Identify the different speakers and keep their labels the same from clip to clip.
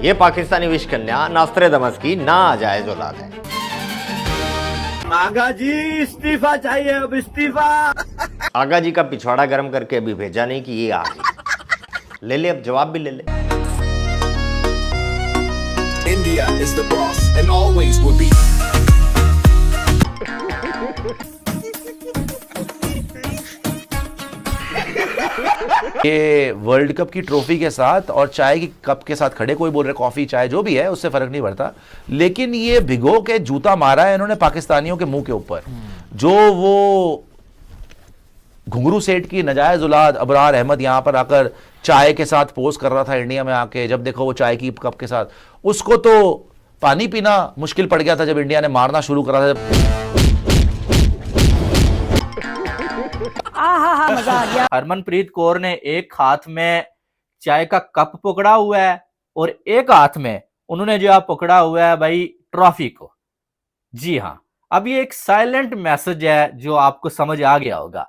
Speaker 1: ये पाकिस्तानी विश कन्या नास्त्रेदमस की नाजायज औलाद है।
Speaker 2: आगा जी इस्तीफा चाहिए, अब इस्तीफा।
Speaker 1: आगा जी का पिछवाड़ा गर्म करके अभी भेजा नहीं कि ये आ गई। ले ले, अब जवाब भी ले ले।
Speaker 3: India is the boss and always will be.
Speaker 4: ये वर्ल्ड कप की ट्रॉफी के साथ और चाय की कप के साथ खड़े, कोई बोल रहे कॉफी चाय जो भी है उससे फर्क नहीं पड़ता, लेकिन ये भिगो के जूता मारा है इन्होंने पाकिस्तानियों के मुंह के ऊपर। जो वो घुंगरू सेठ की नजायज औलाद अबरार अहमद यहां पर आकर चाय के साथ पोज कर रहा था इंडिया में आके, जब देखो वो चाय की कप के साथ, उसको तो पानी पीना मुश्किल पड़ गया था जब इंडिया ने मारना शुरू करा था।
Speaker 5: मजा आ गया।
Speaker 6: हरमनप्रीत कौर ने एक हाथ में चाय का कप पकड़ा हुआ है और एक हाथ में उन्होंने जो आप पकड़ा हुआ है भाई ट्रॉफी को। जी हाँ, अब ये एक साइलेंट मैसेज है जो आपको समझ आ गया होगा।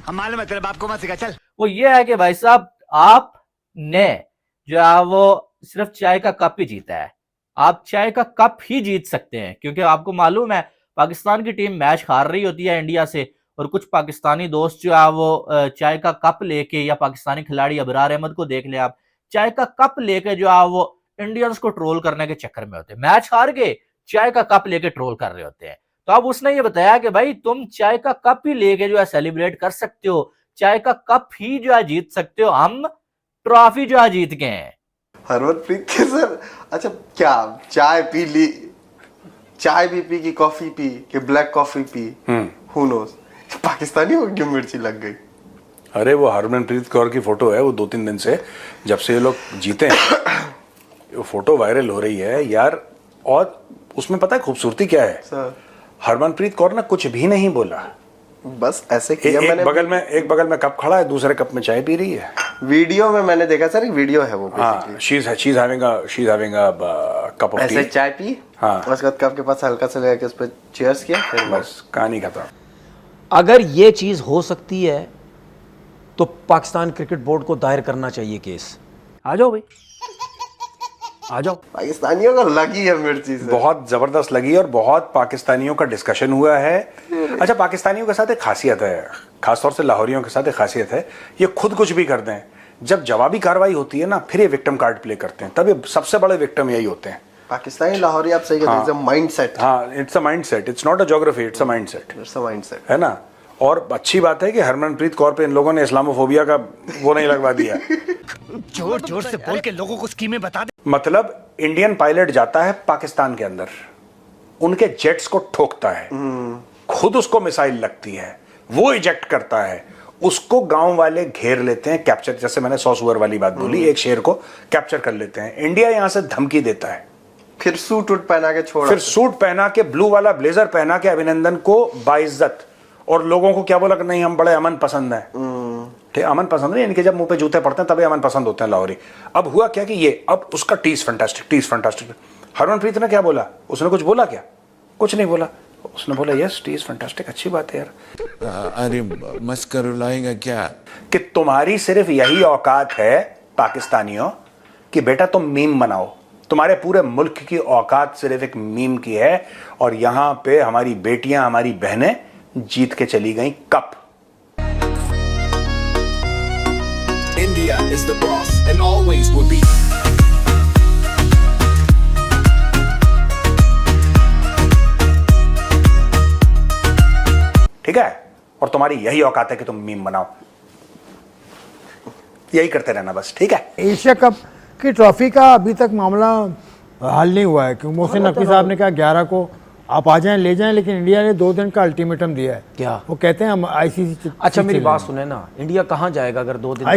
Speaker 2: हमारे मतलब आपको मत सिखा, चल।
Speaker 6: वो ये है कि भाई साहब आपने जो है वो सिर्फ चाय का कप ही जीता है। आप चाय का कप ही जीत सकते हैं क्योंकि आपको मालूम है पाकिस्तान की टीम मैच हार रही होती है इंडिया से और कुछ पाकिस्तानी दोस्त जो है वो चाय का कप लेके, या पाकिस्तानी खिलाड़ी अबरार अहमद को देख ले आप, चाय का कप लेके जो है वो इंडियंस को ट्रोल करने के चक्कर में होते हैं। मैच हार के चाय का कप लेके ट्रोल कर रहे होते हैं। तो अब उसने ये बताया कि भाई तुम चाय का कप ही लेके जो है सेलिब्रेट कर सकते हो, चाय का कप ही जो है जीत सकते हो, हम ट्रॉफी जो है जीत गए हैं।
Speaker 7: हरमनप्रीत के सर, अच्छा क्या चाय पी ली, चाय भी पी की कॉफी पी कि black coffee P, who knows, Pakistani को क्यों मिर्ची लग गई?
Speaker 8: अरे वो हरमनप्रीत कौर की फोटो है, वो 2-3 दिन से जब से ये लोग जीते हैं वो फोटो वायरल हो रही है यार। और उसमें पता है खूबसूरती क्या है
Speaker 7: सर?
Speaker 8: हरमनप्रीत कौर ने कुछ भी नहीं बोला,
Speaker 7: बस ऐसे किया।
Speaker 8: एक बगल में कप खड़ा है, दूसरे कप में चाय पी रही है।
Speaker 7: वीडियो में मैंने देखा सर, एक वीडियो है वो।
Speaker 8: हाँ, she's having a cup of tea।
Speaker 7: ऐसे चाय पी,
Speaker 8: हाँ,
Speaker 7: उसके बाद कप के पास हल्का सा लेके उस पर चीयर्स किया, फिर
Speaker 8: बस कहानी खत्म।
Speaker 5: अगर ये चीज हो सकती है तो पाकिस्तान क्रिकेट बोर्ड को दायर करना चाहिए केस। आ जाओ भाई, आ जाओ।
Speaker 7: पाकिस्तानियों को लगी है मिर्ची से,
Speaker 8: बहुत जबरदस्त लगी और बहुत पाकिस्तानियों का डिस्कशन हुआ है। अच्छा, पाकिस्तानियों के साथ एक खासियत है, खासतौर से लाहौरियों के साथ एक खासियत है, ये खुद कुछ भी कर दें, जब जवाबी कार्रवाई होती है ना फिर ये विक्टिम कार्ड प्ले करते हैं, तब ये सबसे बड़े विक्टिम यही होते हैं।
Speaker 7: पाकिस्तानी लाहौरी, आप सही कहते हैं, इट्स अ माइंडसेट।
Speaker 8: हाँ, it's a mindset, it's not a geography, it's a mindset,
Speaker 7: it's a mindset,
Speaker 8: है ना। और अच्छी बात है कि हरमनप्रीत कौर पे इन लोगों ने इस्लामोफोबिया का वो नहीं लगवा दिया।
Speaker 2: जोर जोर से बोल के लोगों को स्कीमें बता दे।
Speaker 8: मतलब इंडियन पायलट जाता है पाकिस्तान के अंदर, उनके जेट्स को ठोकता है, खुद उसको मिसाइल लगती है, वो इजेक्ट करता है, उसको गांव वाले घेर लेते हैं, कैप्चर, जैसे मैंने 100 सुअर वाली बात बोली, एक शेर को कैप्चर कर लेते हैं। इंडिया यहां से धमकी देता है,
Speaker 7: फिर सूट पहना के छोड़ा,
Speaker 8: फिर सूट पहना के, ब्लू वाला ब्लेजर पहना के अभिनंदन को बाइज्जत, और लोगों को क्या बोला कि नहीं हम बड़े अमन पसंद हैं। ठीक, अमन पसंद नहीं, इनके जब मुंह पे जूते पड़ते हैं तभी अमन पसंद होते हैं लाहौरी। अब हुआ क्या कि ये, अब उसका टीज फैंटास्टिक। हरमनप्रीत ने क्या बोला, उसने कुछ बोला क्या? कुछ नहीं बोला। उसने बोला यस टीज फैंटास्टिक, अच्छी बात है यार।
Speaker 9: अरे मस्कर उड़ाएगा क्या
Speaker 8: कि तुम्हारी सिर्फ यही औकात है पाकिस्तानियों कि बेटा तुम मीम बनाओ, तुम्हारे पूरे मुल्क की औकात सिर्फ एक मीम की है। और यहां पे हमारी बेटियां, हमारी बहनें जीत के चली गई cup.
Speaker 3: India is the boss and always will be.
Speaker 8: ठीक है, और तुम्हारी यही औकात है कि तुम मीम बनाओ, यही करते रहना बस। ठीक है,
Speaker 10: एशिया कप की ट्रॉफी का अभी तक मामला हल नहीं हुआ है क्योंकि मोहसिन नकवी साहब ने कहा 11 को आप आ जाएं, ले जाएं, लेकिन इंडिया ने 2 दिन का अल्टीमेटम दिया है।
Speaker 5: क्या
Speaker 10: वो कहते हैं हम आईसीसी।
Speaker 5: अच्छा मेरी बात सुने ना, इंडिया कहाँ जाएगा अगर 2 दिन?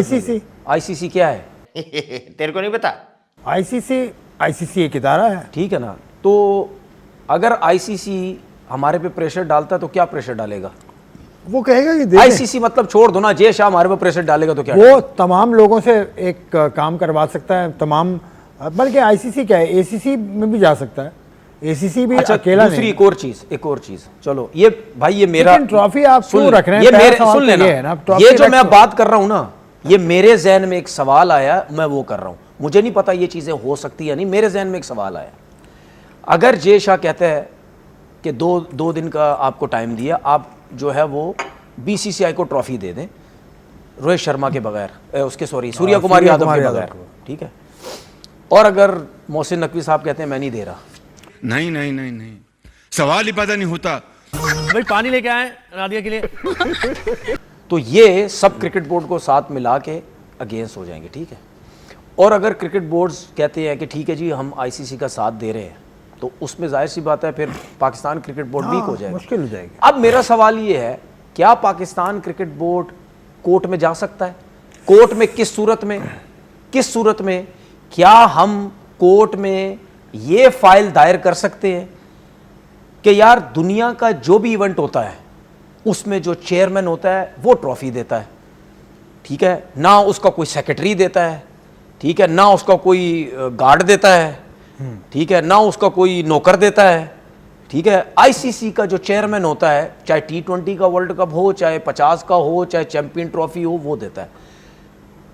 Speaker 5: आईसीसी क्या है?
Speaker 1: तेरे को नहीं पता?
Speaker 10: आईसीसी एक इदारा है,
Speaker 5: ठीक है ना। तो अगर आईसीसी हमारे पे प्रेशर डालता है तो क्या प्रेशर डालेगा?
Speaker 10: वो कहेगा कि
Speaker 5: आईसीसी मतलब छोड़ दो ना, जय शाह हमारे पे प्रेशर डालेगा तो क्या?
Speaker 10: वो तमाम लोगों से एक काम करवा सकता है, तमाम, बल्कि आईसीसी क्या है, एसीसी में भी जा सकता है, एसीसी भी अकेला
Speaker 5: दूसरी एक और चीज चलो, ये भाई ये मेरा
Speaker 10: ट्रॉफी आप क्यों रख रहे हैं?
Speaker 5: ये मेरे सुन लेना, ये जो मैं बात कर रहा हूं ना, ये मेरे जहन में एक सवाल आया, मैं वो कर रहा हूं। मुझे नहीं पता ये चीज़ें हो सकती या नहीं, मेरे जहन में एक सवाल आया, अगर जय शाह कहते हैं कि दो दिन का आपको टाइम दिया, आप जो है वो बीसीसीआई को ट्रॉफी दे दें रोहित शर्मा के बगैर, उसके सॉरी सूर्या कुमार यादव के बगैर, ठीक है, और अगर मोहसिन नकवी साहब कहते हैं मैं नहीं दे रहा,
Speaker 9: नहीं नहीं नहीं नहीं, सवाल ही पैदा नहीं होता।
Speaker 2: भाई पानी लेके आए नादिया के लिए।
Speaker 5: तो ये सब क्रिकेट बोर्ड को साथ मिला के अगेंस्ट हो जाएंगे, ठीक है। और अगर क्रिकेट बोर्ड्स कहते हैं कि ठीक है जी हम आईसीसी का साथ दे रहे हैं, तो उसमें जाहिर सी बात है फिर पाकिस्तान क्रिकेट बोर्ड वीक हो जाएगा,
Speaker 10: मुश्किल हो जाएगी।
Speaker 5: अब मेरा सवाल ये है, क्या पाकिस्तान क्रिकेट बोर्ड कोर्ट में जा सकता है? कोर्ट में किस सूरत में क्या हम कोर्ट में ये फाइल दायर कर सकते हैं कि यार दुनिया का जो भी इवेंट होता है उसमें जो चेयरमैन होता है वो ट्रॉफी देता है, ठीक है, ना उसका कोई सेक्रेटरी देता है, ठीक है, ना उसका कोई गार्ड देता है, ठीक है, ना उसका कोई नौकर देता है, ठीक है। आईसीसी का जो चेयरमैन होता है, चाहे T20 का वर्ल्ड कप हो, चाहे 50 का हो, चाहे चैंपियन ट्रॉफी हो, वो देता है।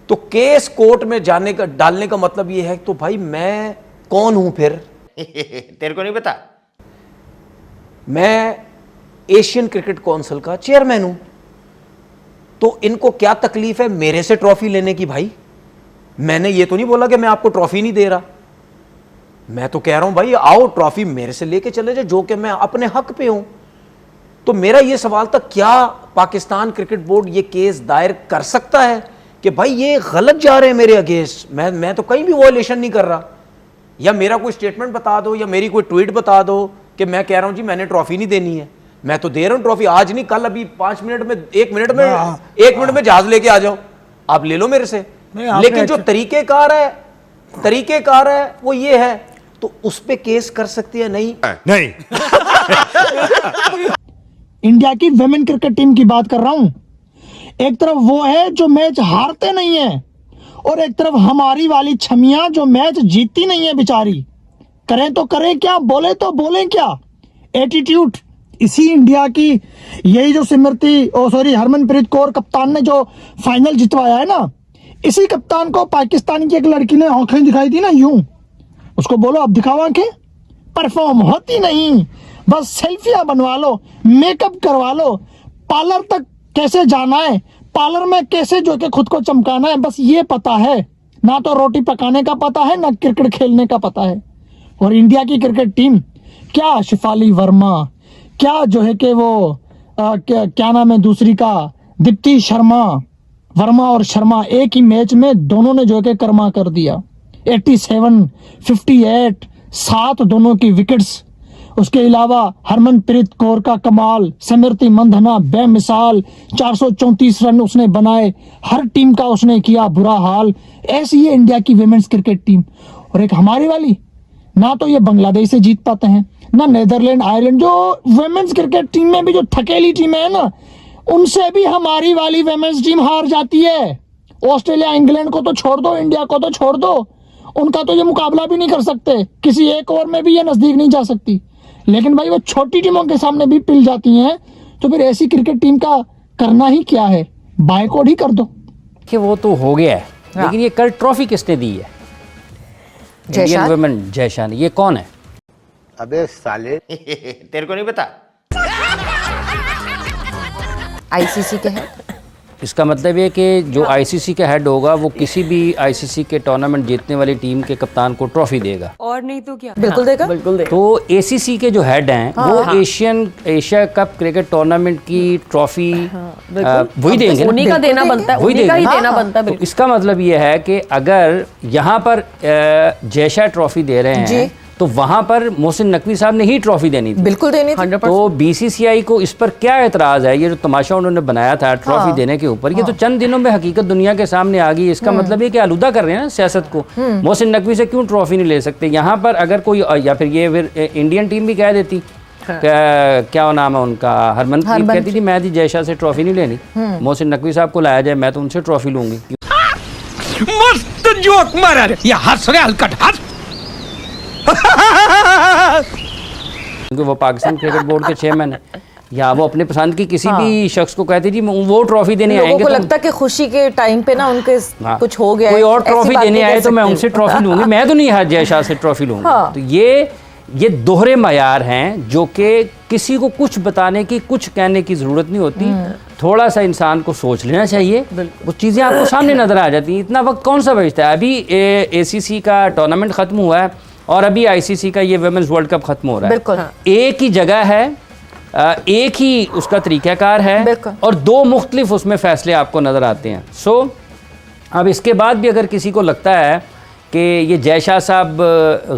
Speaker 5: तो केस कोर्ट में डालने का मतलब ये है तो भाई मैं कौन हूं फिर?
Speaker 1: तेरे को नहीं पता?
Speaker 5: मैं एशियन क्रिकेट काउंसिल का चेयरमैन हूं, तो इनको क्या तकलीफ है मेरे से ट्रॉफी लेने की? भाई मैंने ये तो नहीं बोला कि मैं आपको ट्रॉफी नहीं दे रहा, मैं तो कह रहा हूं भाई आओ ट्रॉफी मेरे से लेके चले जाए, जो कि मैं अपने हक पे हूं। तो मेरा ये सवाल था, क्या पाकिस्तान क्रिकेट बोर्ड ये केस दायर कर सकता है कि भाई ये गलत जा रहे हैं मेरे अगेंस्ट, मैं तो कहीं भी वॉयलेशन नहीं कर रहा, या मेरा कोई स्टेटमेंट बता दो या मेरी कोई ट्वीट बता दो कि मैं कह रहा हूं जी मैंने ट्रॉफी नहीं देनी है, मैं तो दे रहा हूं ट्रॉफी, आज नहीं कल, अभी 5 मिनट में, 1 मिनट में जहाज लेके आ जाओ, आप ले लो मेरे से। लेकिन जो तरीकेकार है वो ये है, तो उस पे केस कर सकती है? नहीं
Speaker 2: नहीं।
Speaker 10: इंडिया की विमेन क्रिकेट टीम की बात कर रहा हूं। एक तरफ वो है जो मैच हारते नहीं है, और एक तरफ हमारी वाली छमियां जो मैच जीतती नहीं है बेचारी। करें तो करें क्या, बोले तो बोले क्या, एटीट्यूड। इसी इंडिया की यही जो हरमनप्रीत कौर कप्तान ने जो फाइनल जितवाया है ना, इसी कप्तान को पाकिस्तान की एक लड़की ने आंखें दिखाई थी ना यूं, उसको बोलो अब दिखाओ आंखें, परफॉर्म होती नहीं, बस सेल्फियां बनवा लो, मेकअप करवा लो, पार्लर तक कैसे जाना है, पार्लर में कैसे जो कि खुद को चमकाना है, बस ये पता है, ना तो रोटी पकाने का पता है ना क्रिकेट खेलने का पता है। और इंडिया की क्रिकेट टीम क्या शिफाली वर्मा, क्या जो है कि वो क्या नाम है दूसरी का, दीप्ति शर्मा, वर्मा और शर्मा एक ही मैच में दोनों ने जो है कि कर्मा कर दिया, 87, 58, 7 दोनों की विकेट्स। उसके अलावा हरमनप्रीत कौर का कमाल, स्मृति मंधाना बेमिसाल, 434 रन उसने बनाए, हर टीम का उसने किया बुरा हाल। ऐसी है इंडिया की विमेंस क्रिकेट टीम। और एक हमारी वाली, ना तो ये बांग्लादेश से जीत पाते हैं, ना नेदरलैंड, आयरलैंड, जो विमेंस क्रिकेट टीम में भी जो थकेली टीमें है ना, उनसे भी हमारी वाली विमेंस टीम हार जाती है। ऑस्ट्रेलिया इंग्लैंड को तो छोड़ दो, इंडिया को तो छोड़ दो, उनका तो ये मुकाबला भी नहीं कर सकते, किसी एक ओवर में भी ये नजदीक नहीं जा सकती। लेकिन भाई वो छोटी टीमों के सामने भी पिल जाती हैं, तो फिर ऐसी क्रिकेट टीम का करना ही क्या है, बायकॉट ही कर दो।
Speaker 11: कि वो तो हो गया है, लेकिन ये कल ट्रॉफी किसने दी है? इंडियन वुमेन जयशान, ये कौन है?
Speaker 1: अबे साले तेरे को नहीं पता?
Speaker 12: आईसीसी के हेड।
Speaker 11: इसका मतलब ये कि जो आईसीसी का हेड होगा वो किसी भी आईसीसी के टूर्नामेंट जीतने वाली टीम के कप्तान को ट्रॉफी देगा,
Speaker 12: और नहीं तो क्या, बिल्कुल देगा, बिल्कुल देगा।
Speaker 11: तो एसीसी के जो हेड हैं वो एशिया कप क्रिकेट टूर्नामेंट की ट्रॉफी वही देंगे,
Speaker 12: उन्हीं का देना बनता है, उन्हीं का ही देना बनता है।
Speaker 11: तो इसका मतलब ये है कि अगर यहाँ पर जयशाह ट्रॉफी दे रहे हैं तो वहां पर मोहसिन नकवी साहब ने ही ट्रॉफी देनी थी,
Speaker 12: बिल्कुल देनी थी।
Speaker 11: तो बीसीसीआई को इस पर क्या एतराज है? ये जो तमाशा उन्होंने बनाया था ट्रॉफी देने के ऊपर, ये तो चंद दिनों में हकीकत दुनिया के सामने आ गई। इसका मतलब ये कि आलूदा कर रहे हैं ना सियासत को। मोहसिन नकवी से क्यों ट्रॉफी नहीं ले सकते? यहाँ पर अगर कोई, या फिर इंडियन टीम भी कह देती, क्या नाम है उनका, हरमनप्रीत कहती थी मैं जयशाह से ट्रॉफी नहीं लेनी, मोहसिन नकवी साहब को लाया जाए, मैं तो उनसे ट्रॉफी लूंगी।
Speaker 2: मस्त जोक मारा रे, ये हंस रहे हलकट हंस।
Speaker 11: क्योंकि वो पाकिस्तान क्रिकेट बोर्ड के चेयरमैन है। या वो अपने पसंद की किसी भी शख्स को कहते जी वो ट्रॉफी देने
Speaker 12: लोगों
Speaker 11: आएंगे
Speaker 12: को
Speaker 11: तो
Speaker 12: लगता है कि खुशी के टाइम पे ना उनके
Speaker 11: हाँ,
Speaker 12: कुछ हो गया
Speaker 11: कोई और
Speaker 12: ऐसी
Speaker 11: ट्रॉफी
Speaker 12: बात
Speaker 11: देने
Speaker 12: नहीं
Speaker 11: आए
Speaker 12: कह
Speaker 11: तो मैं
Speaker 12: सकते।
Speaker 11: उनसे ट्रॉफी लूंगी, मैं तो नहीं हाथ जय शाह से ट्रॉफी लूंगा।
Speaker 12: हाँ।
Speaker 11: तो ये दोहरे मयार हैं जो कि किसी को कुछ बताने की, कुछ कहने की ज़रूरत नहीं होती। थोड़ा सा इंसान को सोच लेना चाहिए, वो चीज़ें आपको सामने नज़र आ जाती हैं। इतना वक्त कौन सा बचता है? अभी ACC का टूर्नामेंट ख़त्म हुआ है और अभी ICC का ये वुमेन्स वर्ल्ड कप ख़त्म हो रहा है।
Speaker 12: बिल्कुल।
Speaker 11: एक ही जगह है, एक ही उसका तरीक़ाकार है और दो मुख्तलिफ उसमें फ़ैसले आपको नज़र आते हैं। सो अब इसके बाद भी अगर किसी को लगता है कि ये जय शाह साहब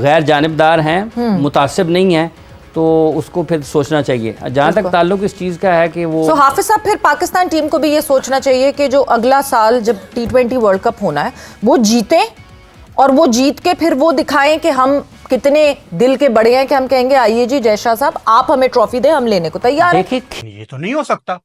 Speaker 11: गैर जानिबदार हैं, मुतासिब नहीं हैं, तो उसको फिर सोचना चाहिए। जहाँ तक ताल्लुक इस चीज़ का है कि वो
Speaker 12: हाफिज साहब, फिर पाकिस्तान टीम को भी ये सोचना चाहिए कि जो अगला साल जब T20 वर्ल्ड कप होना है वो जीतें और वो जीत के फिर वो दिखाएं कि हम कितने दिल के बड़े हैं कि हम कहेंगे आइए जी जय शाह साहब आप हमें ट्रॉफी दें, हम लेने को तैयार हैं।
Speaker 11: देखिए
Speaker 9: ये तो नहीं हो सकता।